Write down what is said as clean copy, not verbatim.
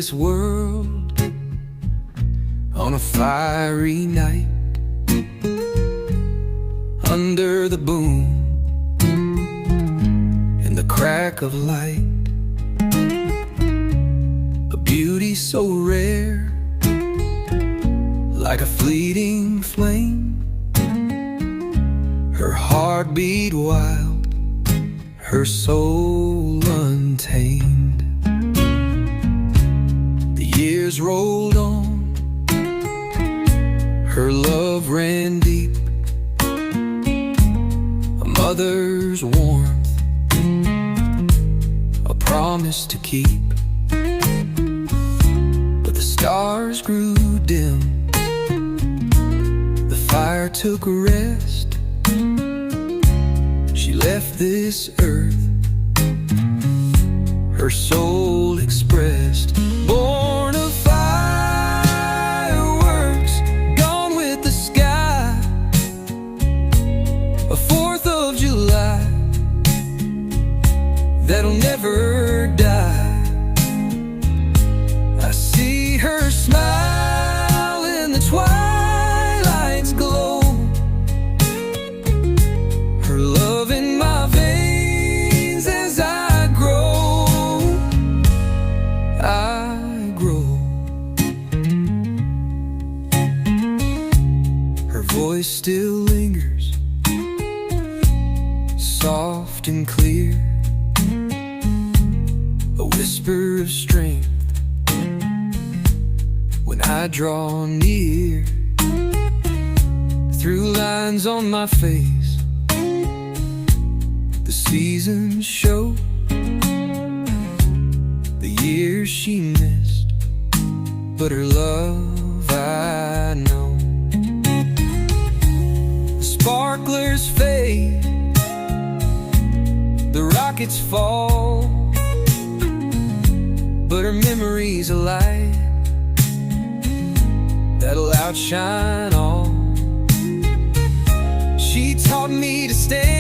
this world on a fiery night, under the boom and the crack of light. A beauty so rare, like a fleeting flame. Her heart beat wild, her soul untamed. The years rolled on, her love ran deep. A mother's warmth, a promise to keep. But the stars grew dim, the fire took rest. She left this earth, her soul expressed. Born of fireworks, gone with the sky. A 4th of July that'll never die. I see her smile in the twilight's glow. Her love in my veins as I grow. I grow. Her voice still lingers, soft and clear, a whisper of strength when I draw near. Through lines on my face, the seasons show the years she missed, but her love I know. The sparklers fade, the rockets fall, but her memory's a light that'll outshine all. She taught me to stand